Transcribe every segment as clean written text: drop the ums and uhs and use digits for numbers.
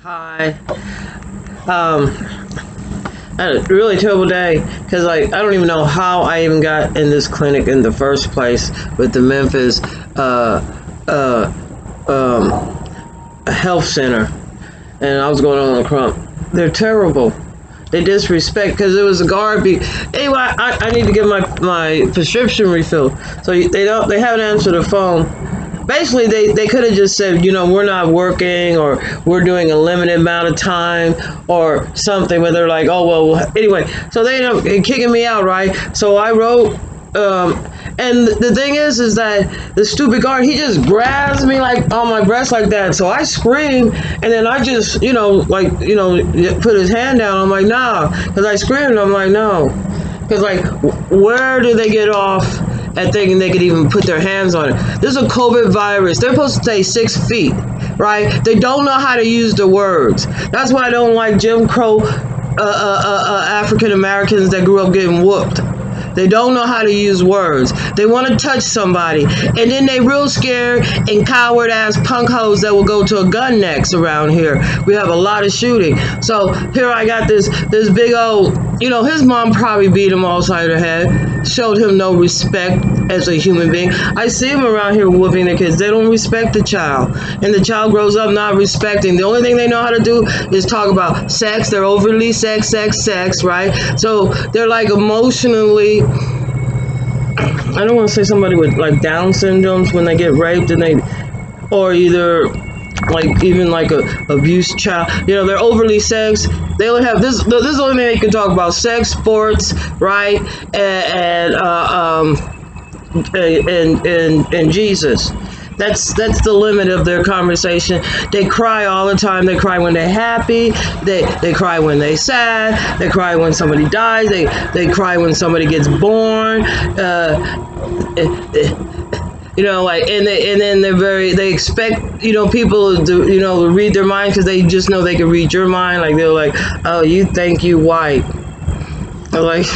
Hi. Um, I had a really terrible day because like I don't even know how I even got in this clinic in the first place with the Memphis uh, health center, and I was going on a crump. They're terrible. They disrespect because it was a guard. Anyway, I need to get my prescription refilled. So they haven't answered the phone. Basically, they could have just said, we're not working, or we're doing a limited amount of time or something, but they're like, oh, well, anyway. So they end up kicking me out, right? So I wrote, and the thing is that the stupid guard, he just grabs me like on my breast like that. So I scream, and then I just, put his hand down. I'm like, nah, because I screamed. I'm like, no. Because, like, where do they get off at thinking they could even put their hands on it? This is a COVID virus. They're supposed to stay 6 feet, right? They don't know how to use the words. That's why I don't like Jim Crow African Americans that grew up getting whooped. They don't know how to use words. They want to touch somebody. And then they real scared and coward ass punk hoes that will go to a gun next around here. We have a lot of shooting. So here I got this big old, his mom probably beat him all side of the head. Showed him no respect as a human being. I see him around here whooping the kids. They don't respect the child. And the child grows up not respecting. The only thing they know how to do is talk about sex. They're overly sex, right? So they're like emotionally, I don't want to say somebody with like Down syndromes when they get raped or either like even like a abused child. They're overly sex. They only have this. This is the only thing they can talk about: sex, sports, right, and Jesus. That's the limit of their conversation. They cry all the time. They cry when they're happy. They cry when they're sad. They cry when somebody dies. They cry when somebody gets born. And then they expect people to to read their mind because they just know they can read your mind. Like they're like, oh, you think you white. They're like.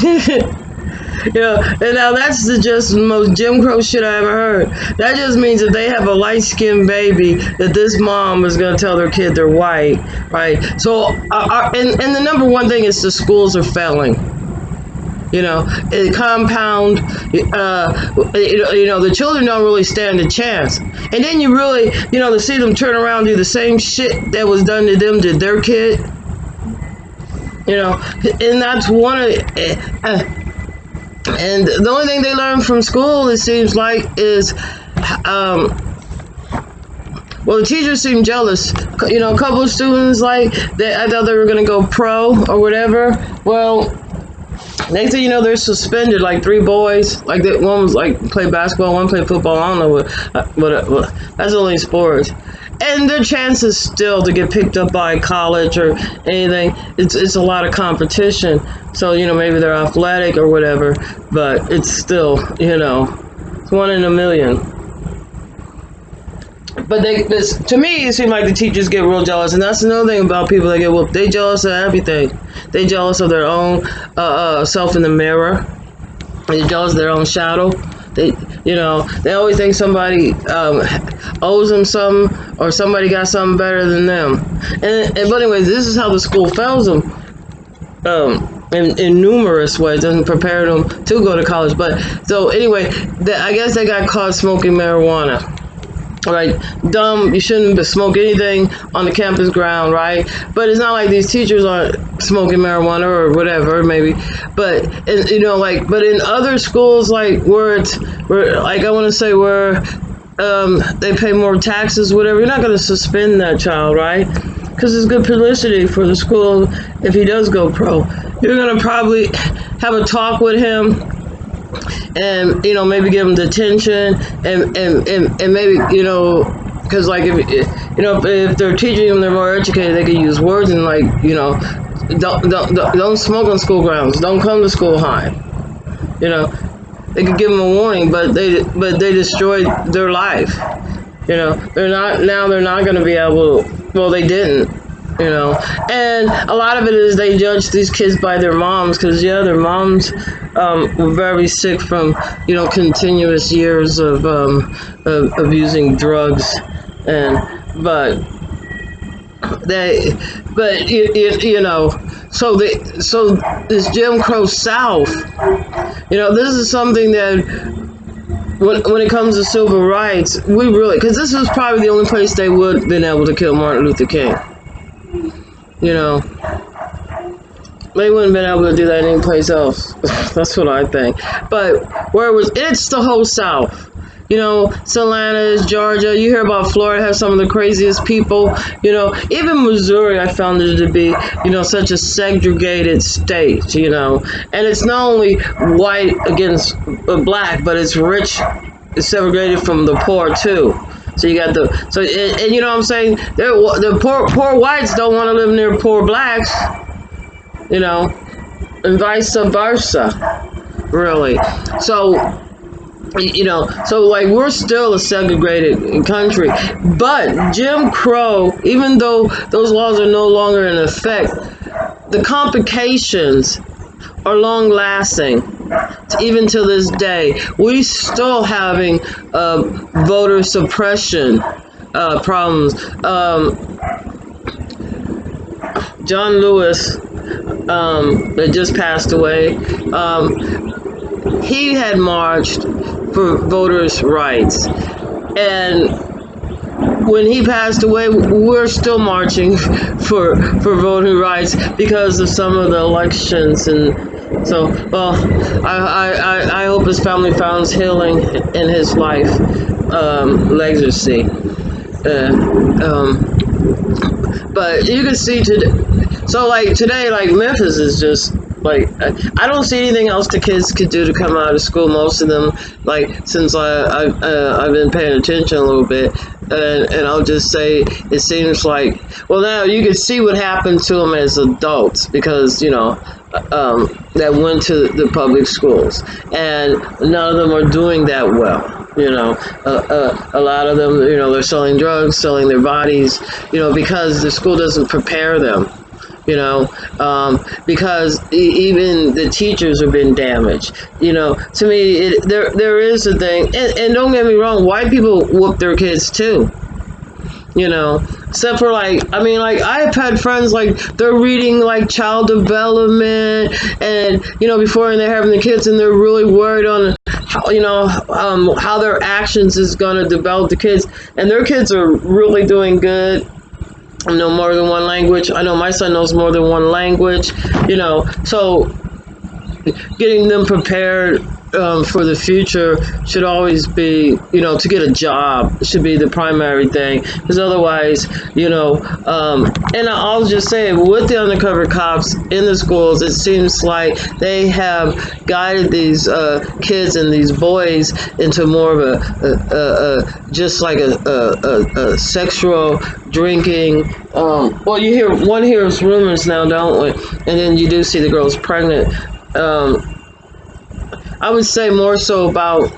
And now that's just the most Jim Crow shit I ever heard. That just means that they have a light-skinned baby, that this mom is going to tell their kid they're white, right? So, and the number one thing is the schools are failing. Compound, the children don't really stand a chance. And then you really, to see them turn around and do the same shit that was done to them to their kid, and that's one of... And the only thing they learn from school, it seems like, is, the teachers seem jealous. A couple of students, I thought they were going to go pro or whatever. Well, next thing you know, they're suspended, like 3 boys. Like, one was, play basketball, one played football. I don't know what that's only sports. And their chances still to get picked up by college or anything, it's a lot of competition. So, maybe they're athletic or whatever, but it's still, it's 1 in a million. But to me, it seems like the teachers get real jealous, and that's another thing about people that get whooped. They jealous of everything. They jealous of their own self in the mirror. They jealous of their own shadow. They always think somebody owes them something, or somebody got something better than them. But anyway, this is how the school fails them. In numerous ways, doesn't prepare them to go to college. But so anyway, I guess they got caught smoking marijuana. Right, dumb. You shouldn't smoke anything on the campus ground, right? But it's not like these teachers aren't smoking marijuana or whatever, maybe. But but in other schools, where I want to say where they pay more taxes, whatever. You're not going to suspend that child, right? Because it's good publicity for the school if he does go pro. You're going to probably have a talk with him. And maybe give them detention, and maybe because if they're teaching them, they're more educated, they can use words and don't smoke on school grounds, don't come to school high. They could give them a warning, but they destroyed their life. They're not going to be able to, well, they didn't. And a lot of it is they judge these kids by their moms, because their moms were very sick from continuous years of using drugs, but they, but so this Jim Crow South, this is something that when it comes to civil rights, we really, because this was probably the only place they would have been able to kill Martin Luther King. They wouldn't have been able to do that anyplace else. That's what I think. But it's the whole South. Savannah, Georgia. You hear about Florida has some of the craziest people. Even Missouri, I found it to be, such a segregated state. And it's not only white against black, but it's rich, it's segregated from the poor too. So you got and you know what I'm saying? The poor whites don't want to live near poor blacks. And vice versa, really. So, so like we're still a segregated country, but Jim Crow, even though those laws are no longer in effect, the complications are long lasting. Even to this day, we still having voter suppression problems. John Lewis, that just passed away, he had marched for voters' rights. And when he passed away, we're still marching for voting rights because of some of the elections. And so, well, I hope his family finds healing in his life legacy. But you can see today, like Memphis is just like I don't see anything else the kids could do to come out of school. Most of them, like since I've been paying attention a little bit, and I'll just say it seems like now you can see what happened to them as adults because that went to the public schools, and none of them are doing that well. A lot of them, they're selling drugs, selling their bodies, because the school doesn't prepare them, because even the teachers have been damaged. To me, there is a thing, and don't get me wrong, white people whoop their kids too. Except for I've had friends they're reading child development and before they're having the kids and they're really worried on how their actions is going to develop the kids, and their kids are really doing good. Know more than one language. I know my son knows more than one language. So getting them prepared for the future should always be, to get a job should be the primary thing. Because otherwise, and I'll just say, with the undercover cops in the schools, it seems like they have guided these kids and these boys into more of just like a sexual drinking. One hears rumors now, don't we? And then you do see the girls pregnant. I would say more so about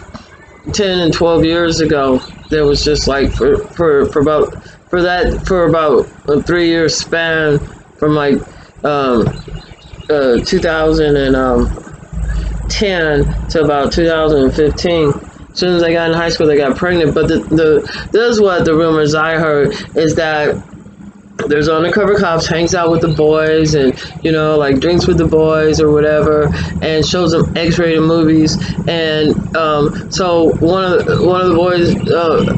10 and 12 years ago. There was just for about a 3-year span from 2010 to about 2015. As soon as they got in high school, they got pregnant. But this is what the rumors I heard is that there's undercover cops, hangs out with the boys and drinks with the boys or whatever, and shows them X-rated movies. And so one of the boys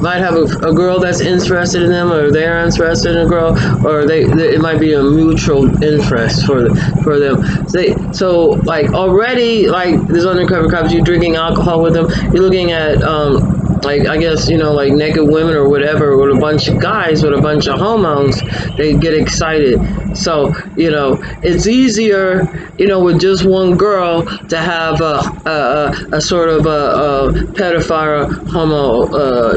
might have a girl that's interested in them, or they're interested in a girl, or it might be a mutual interest for them. So already there's undercover cops. You're drinking alcohol with them. You're looking at I guess, naked women or whatever, with a bunch of guys, with a bunch of hormones, they get excited. So, it's easier, with just one girl to have a sort of a pedophile homo,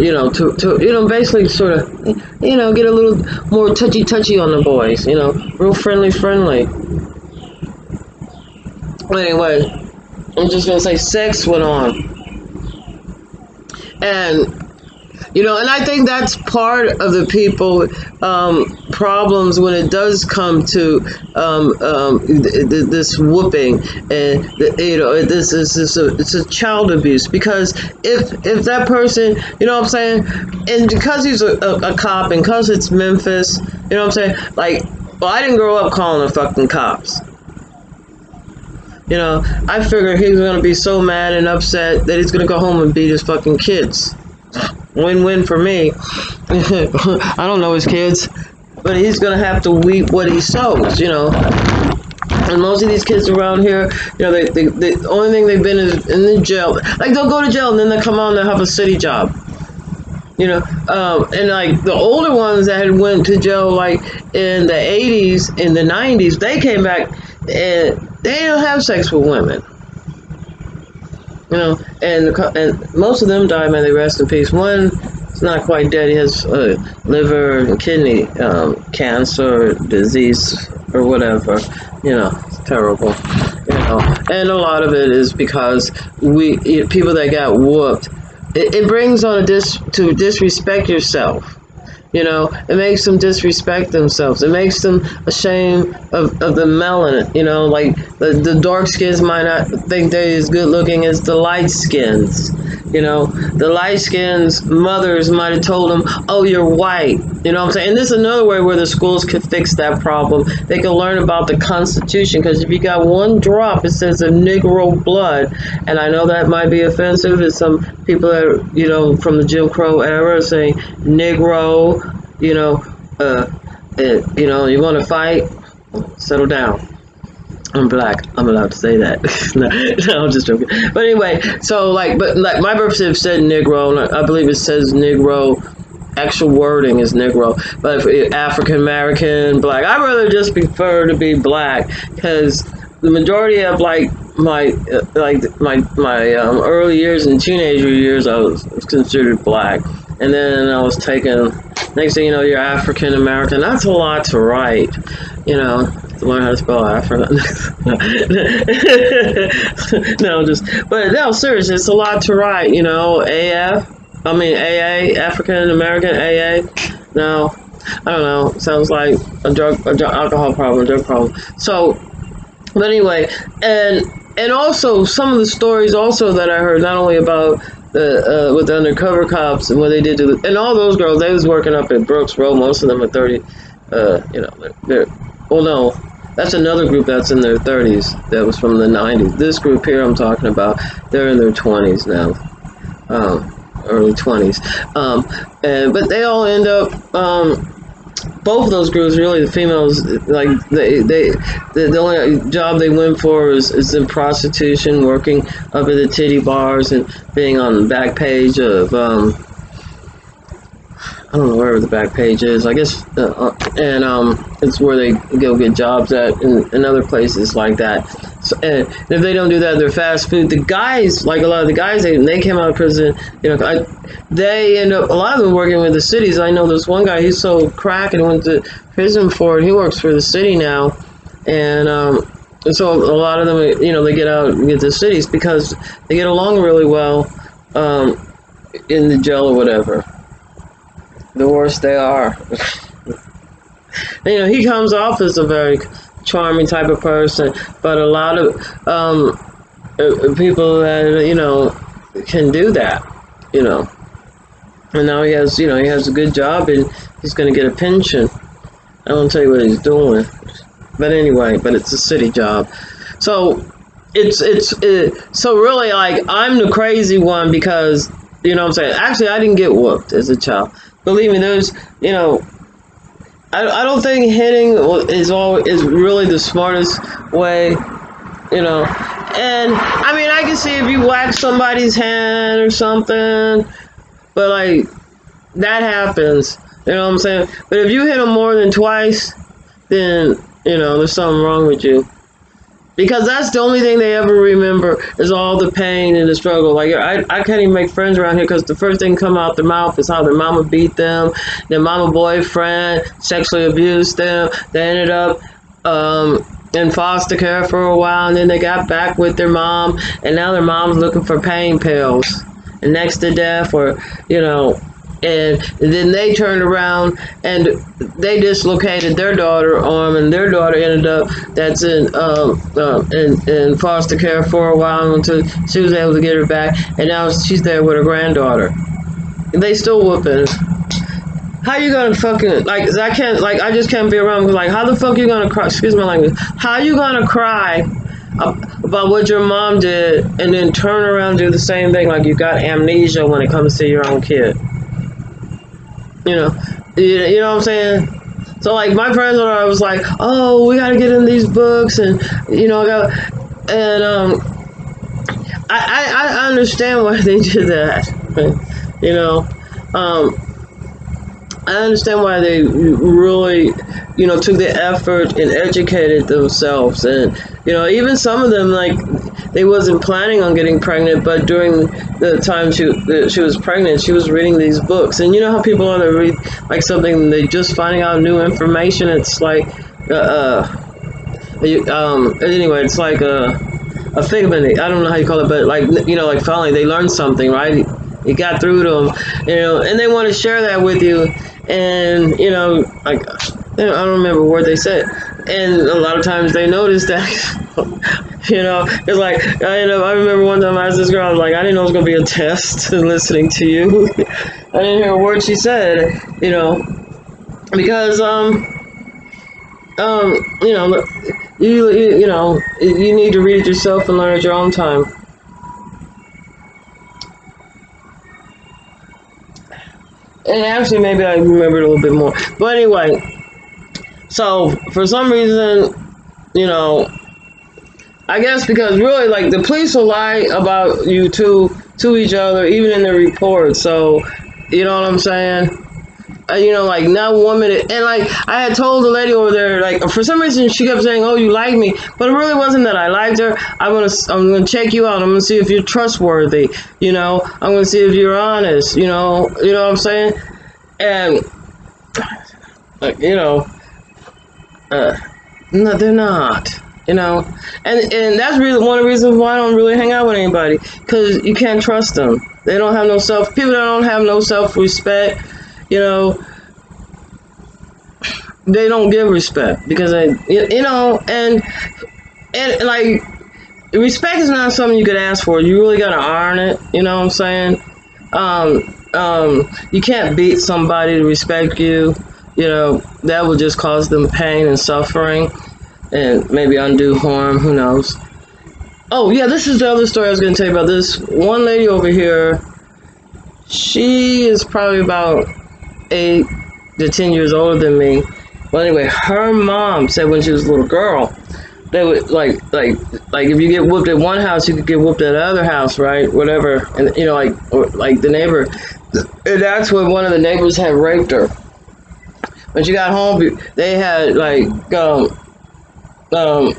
to basically sort of, get a little more touchy on the boys, real friendly. Anyway, I'm just going to say sex went on. And and I think that's part of the people problems when it does come to this whooping, and it's a child abuse, because if that person, what I'm saying, and because he's a cop, and because it's Memphis, You know what I'm saying? Like, well, I didn't grow up calling the fucking cops. You know, I figured he was gonna be so mad and upset that he's gonna go home and beat his fucking kids. Win-win for me. I don't know his kids, but he's gonna have to reap what he sows. You know, and most of these kids around here, you know, the only thing they've been is in the jail. Like they'll go to jail and then they come out and they'll have a city job. You know, and like the older ones that had went to jail, like in the 80s, in the 90s, they came back and they don't have sex with women. You know, and most of them died, may they rest in peace. One is not quite dead; he has liver and kidney cancer, disease, or whatever. You know, it's terrible. You know, and a lot of it is because people that got whooped. It brings on to disrespect yourself. You know, it makes them disrespect themselves. It makes them ashamed of the melanin. You know, like the dark skins might not think they're as good looking as the light skins. You know, the light skins mothers might have told them, "Oh, you're white." You know what I'm saying? And this is another way where the schools could fix that problem. They can learn about the Constitution, because if you got one drop, it says of Negro blood, and I know that might be offensive to some people that are, you know, from the Jim Crow era, saying Negro. You know, you know, you want to fight? Settle down. I'm black. I'm allowed to say that. No, I'm just joking. But anyway, so but my birth certificate said Negro, and I believe it says Negro. Actual wording is Negro, but if African American, black, I rather just prefer to be black, because the majority of my early years and teenager years, I was considered black, and then I was taken. Next thing you know, you're African American. That's a lot to write, you know, to learn how to spell African. But no, seriously, it's a lot to write, you know, AA, African American AA. No, I don't know. Sounds like a alcohol problem, a drug problem. So, but anyway, and also some of the stories also that I heard, not only about the with the undercover cops and what they did and all those girls, they was working up at Brooks Road. Most of them are 30. You know, they're well, no, that's another group that's in their 30s. That was from the 90s. This group here I'm talking about, they're in their 20s now. Early 20s, but they all end up. Both of those groups, really, the females, like the only job they went for is in prostitution, working up at the titty bars and being on the back page of I don't know where the back page is. I guess, and it's where they go get jobs at in other places like that. So, and if they don't do that, they're fast food. The guys, like a lot of the guys, they came out of prison. You know, they end up, a lot of them working with the cities. I know this one guy, he sold crack and went to prison for it. He works for the city now, and so a lot of them, you know, they get out and get to cities because they get along really well in the jail or whatever. The worse they are. You know, he comes off as a very charming type of person, but a lot of people that, you know, can do that, you know. And now he has, you know, he has a good job and he's going to get a pension. I won't tell you what he's doing, but anyway, but it's a city job. So so really, like, I'm the crazy one because, you know what I'm saying? Actually, I didn't get whooped as a child. Believe me, there's, you know, I don't think hitting is really the smartest way, you know. And I mean, I can see if you whack somebody's hand or something, but like that happens, you know what I'm saying? But if you hit them more than twice, then, you know, there's something wrong with you. Because that's the only thing they ever remember is all the pain and the struggle. Like, I can't even make friends around here because the first thing come out their mouth is how their mama beat them, their mama boyfriend sexually abused them. They ended up in foster care for a while, and then they got back with their mom, and now their mom's looking for pain pills and next to death, or, you know. And then they turned around and they dislocated their daughter's arm, and their daughter ended up in foster care for a while until she was able to get her back, and now she's there with her granddaughter. And they still whooping. How you gonna fucking like? I can't like. I just can't be around. Like, how the fuck you gonna cry? Excuse my language. How you gonna cry about what your mom did and then turn around and do the same thing? Like you got amnesia when it comes to your own kid. You know, you know what I'm saying? So like my friends and I was like, oh, we gotta get in these books, and I got, and I understand why they did that. you know, um, I understand why they really, took the effort and educated themselves, and even some of them like they wasn't planning on getting pregnant, but during the time she was pregnant, she was reading these books, and you know how people are to read like something, they just finding out new information. It's like, anyway, it's like a figment. I don't know how you call it, but like like finally they learned something, right? It got through to them, and they want to share that with you, and like I don't remember what they said, and a lot of times they notice that, it's like I remember one time I asked this girl, I was like, I didn't know it was gonna be a test listening to you. I didn't hear a word she said, because um, you know, you need to read it yourself and learn at your own time. And actually, maybe I remember it a little bit more. But anyway, so for some reason, you know, I guess because really, like the police will lie about you to each other, even in their reports. So, you know what I'm saying? Like not one minute, and like I had told the lady over there, like for some reason she kept saying, "Oh, you like me," but it really wasn't that I liked her. I'm gonna check you out. I'm gonna see if you're trustworthy. I'm gonna see if you're honest. What I'm saying? And like, uh, no, they're not. And that's really one of the reasons why I don't really hang out with anybody, because you can't trust them. They don't have no self. People that don't have no self-respect. You know, they don't give respect because and like respect is not something you could ask for. You really gotta earn it. You know what I'm saying? You can't beat somebody to respect you. That will just cause them pain and suffering and maybe undue harm. Who knows? Oh yeah, this is the other story I was gonna tell you about. This one lady over here. She is probably about 8 to 10 years older than me. Well, anyway, her mom said when she was a little girl, they would like if you get whooped at one house, you could get whooped at the other house, right? Whatever, and like the neighbor, and that's when one of the neighbors had raped her. When she got home, they had um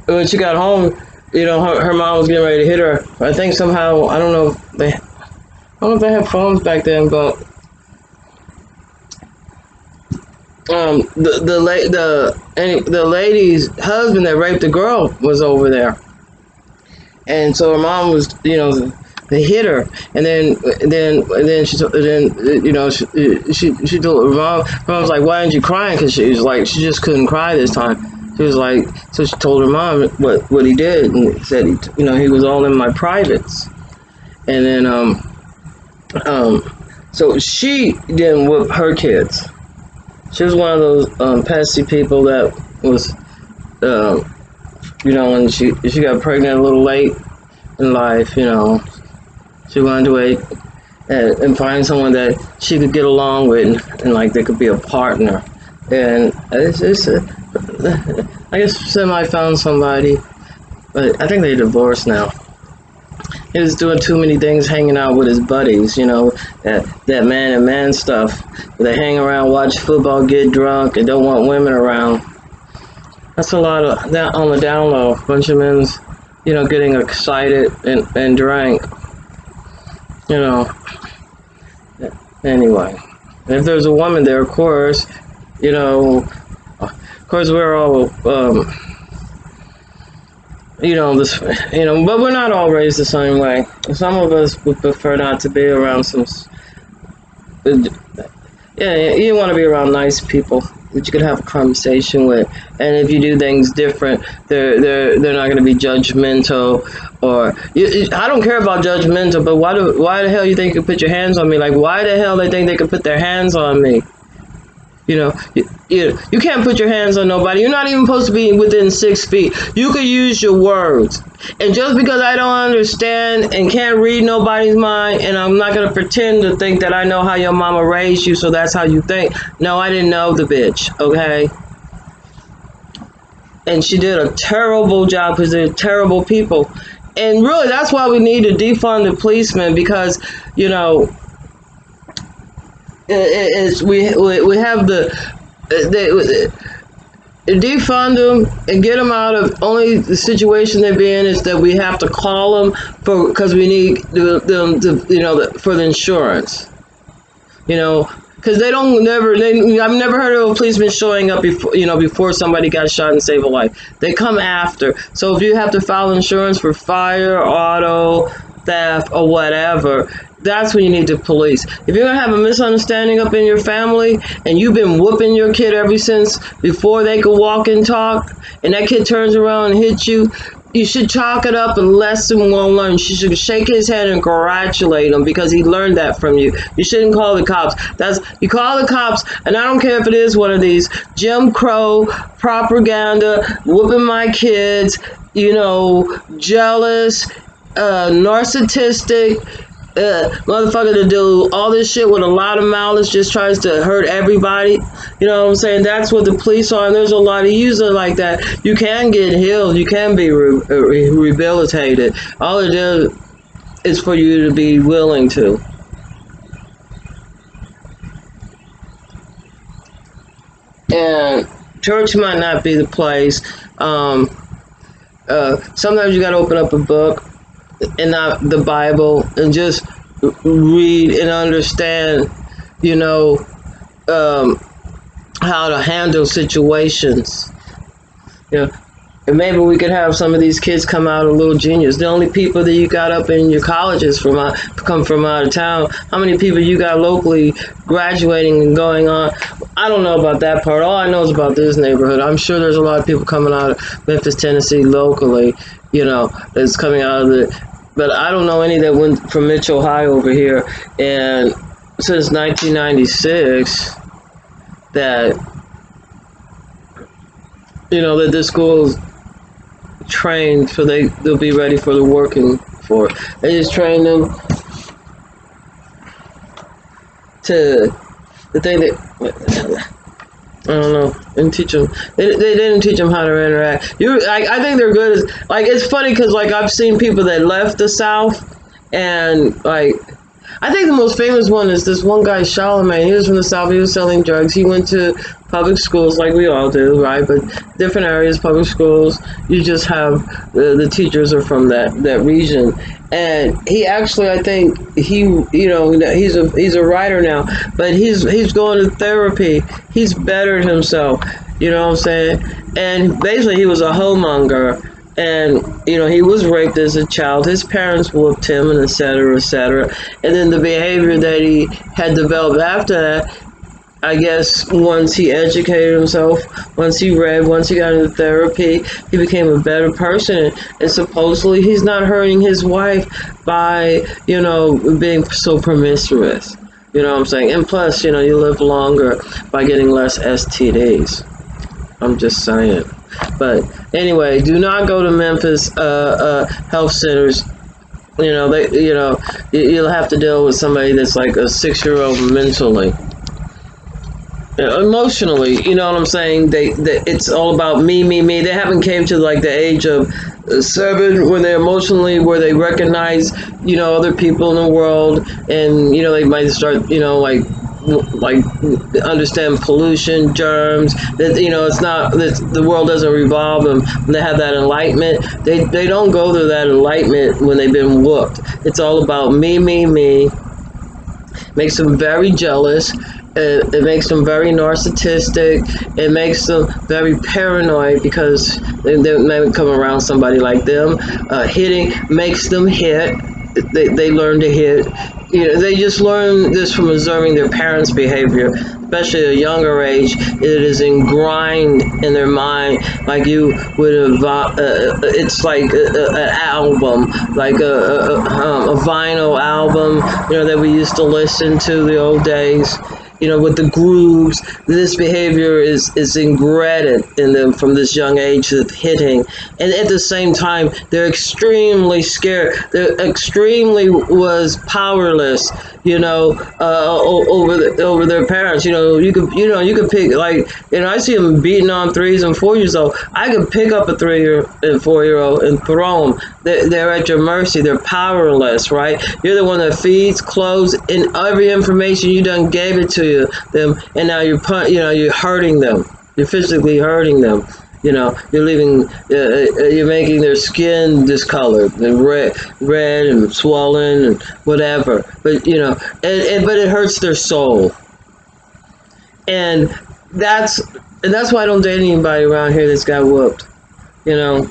when she got home, her mom was getting ready to hit her. I think somehow I don't know if they had phones back then, but the lady's husband that raped the girl was over there, and so her mom was they hit her, and then she told her mom was like, why aren't you crying? Because she was like, she just couldn't cry this time. She was like, so she told her mom what he did, and said he was all in my privates, and then so she didn't whip her kids. She was one of those pesky people that was, uh, when she got pregnant a little late in life, she wanted to wait and find someone that she could get along with, and like they could be a partner. And I guess semi found somebody, but I think they divorced now. He was doing too many things, hanging out with his buddies, that man and man stuff. They hang around, watch football, get drunk, and don't want women around. That's a lot of that on the down low. Bunch of men's, getting excited and drank. You know. Anyway, if there's a woman there, of course, we're all, this, but we're not all raised the same way. Some of us would prefer not to be around some. Yeah, you want to be around nice people. that you could have a conversation with. And if you do things different, they're not going to be judgmental. Or I don't care about judgmental, but why the hell you think you put your hands on me? Like, why the hell they think they can put their hands on me? You can't put your hands on nobody. You're not even supposed to be within 6 feet. You could use your words. And just because I don't understand and can't read nobody's mind, and I'm not going to pretend to think that I know how your mama raised you, so that's how you think. No, I didn't know the bitch, okay? And she did a terrible job because they're terrible people. And really, that's why we need to defund the policemen, because, we have defund them and get them out of only the situation they're in is that we have to call them because we need them to, for the insurance, because I've never heard of a policeman showing up before somebody got shot and save a life. They come after. So if you have to file insurance for fire, auto, theft, or whatever, that's when you need the police. If you're gonna have a misunderstanding up in your family and you've been whooping your kid ever since before they could walk and talk, and that kid turns around and hits you, you should chalk it up and lesson one learned. You should shake his hand and congratulate him because he learned that from you. You shouldn't call the cops. You call the cops, and I don't care if it is one of these Jim Crow propaganda, whooping my kids, jealous, narcissistic, motherfucker to do all this shit with a lot of malice, just tries to hurt everybody. You know what I'm saying? That's what the police are, and there's a lot of users like that. You can get healed. You can be rehabilitated. All it is for you to be willing to. And church might not be the place. Sometimes you got to open up a book and not the Bible and just read and understand, how to handle situations. And maybe we could have some of these kids come out a little genius. The only people that you got up in your colleges come from out of town. How many people you got locally graduating and going on? I don't know about that part. All I know is about this neighborhood. I'm sure there's a lot of people coming out of Memphis, Tennessee locally, that's coming out of but I don't know any that went from Mitchell High over here. And since 1996, that that this school is trained so they'll be ready for the working for it. They just train them to the thing that I don't know, and teach them. They didn't teach them how to interact. I think they're good as it's funny because I've seen people that left the South, and I think the most famous one is this one guy, Charlemagne. He was from the South. He was selling drugs. He went to public schools like we all do, right? But different areas, public schools, you just have the teachers are from that region. And he actually, I think he's a writer now, but he's going to therapy. He's bettered himself. You know what I'm saying? And basically, he was a homemonger. And he was raped as a child. His parents whooped him, and et cetera, et cetera. And then the behavior that he had developed after that, I guess once he educated himself, once he read, once he got into therapy, he became a better person. And supposedly he's not hurting his wife by, being so promiscuous. You know what I'm saying? And plus, you live longer by getting less STDs. I'm just saying. But anyway, do not go to Memphis health centers. You'll have to deal with somebody that's like a 6-year-old mentally. Emotionally, you know what I'm saying? It's all about me. They haven't came to the age of 7 when where they recognize other people in the world, and they might start understand pollution, germs. That it's not that the world doesn't revolve them. When they have that enlightenment, they don't go to that enlightenment when they've been whooped. It's all about me. Makes them very jealous. It makes them very narcissistic. It makes them very paranoid because they may come around somebody like them. Hitting makes them hit. they learn to hit. They just learn this from observing their parents' behavior, especially at a younger age. It is ingrained in their mind, like you would have. It's like an album, like a vinyl album, that we used to listen to the old days. With the grooves, this behavior is ingrained in them from this young age of hitting. And at the same time, they're extremely scared. They're extremely was powerless, over their parents. You could pick, like, I see them beating on 3s and 4 years old. I could pick up a 3 and 4 year old and throw them. They're at your mercy. They're powerless, right? You're the one that feeds, clothes, and every information you done gave it to them, and now you're hurting them. You're physically hurting them. You're leaving. You're making their skin discolored and red and swollen and whatever. But but it hurts their soul, and that's why I don't date anybody around here that's got whooped. You know,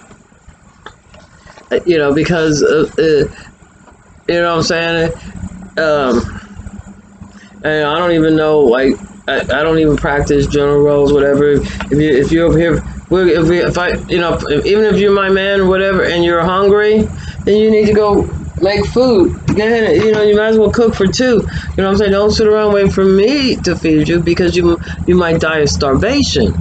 because you know what I'm saying. And I don't even know, like, I don't even practice general roles, whatever. If you're over here, if I, even if you're my man or whatever, and you're hungry, then you need to go make food. Get in it. You might as well cook for two. You know what I'm saying? Don't sit around waiting for me to feed you, because you might die of starvation.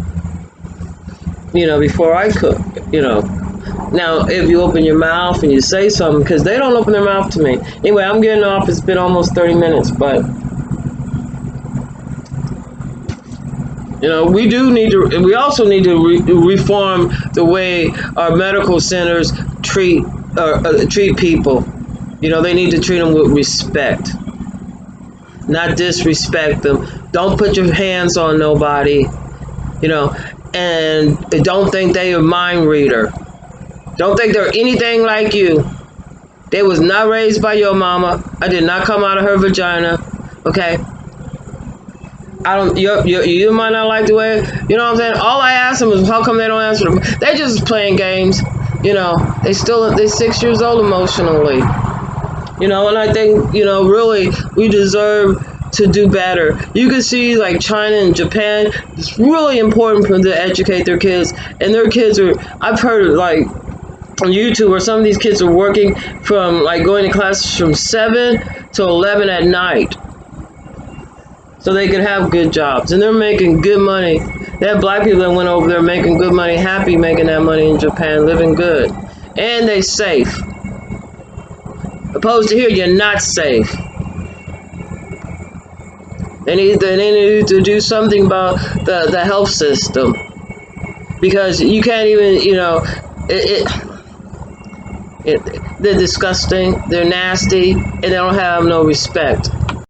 Before I cook. Now, if you open your mouth and you say something, because they don't open their mouth to me. Anyway, I'm getting off. It's been almost 30 minutes, but we also need to reform the way our medical centers treat people. They need to treat them with respect, not disrespect them. Don't put your hands on nobody, and don't think they are a mind reader. Don't think they're anything like you. They was not raised by your mama. I did not come out of her vagina. Okay. I don't. You might not like the way. You know what I'm saying? All I asked them is, how come they don't answer them? They just playing games. They're 6 years old emotionally. And I think really we deserve to do better. You can see, like, China and Japan. It's really important for them to educate their kids, and their kids are. I've heard, like, on YouTube where some of these kids are working from, like, going to classes from 7 to 11 at night, so they can have good jobs, and they're making good money. They have black people that went over there making good money, happy making that money in Japan, living good, and they safe. Opposed to here, you're not safe. They need to do something about the health system, because you can't even, they're disgusting, they're nasty, and they don't have no respect.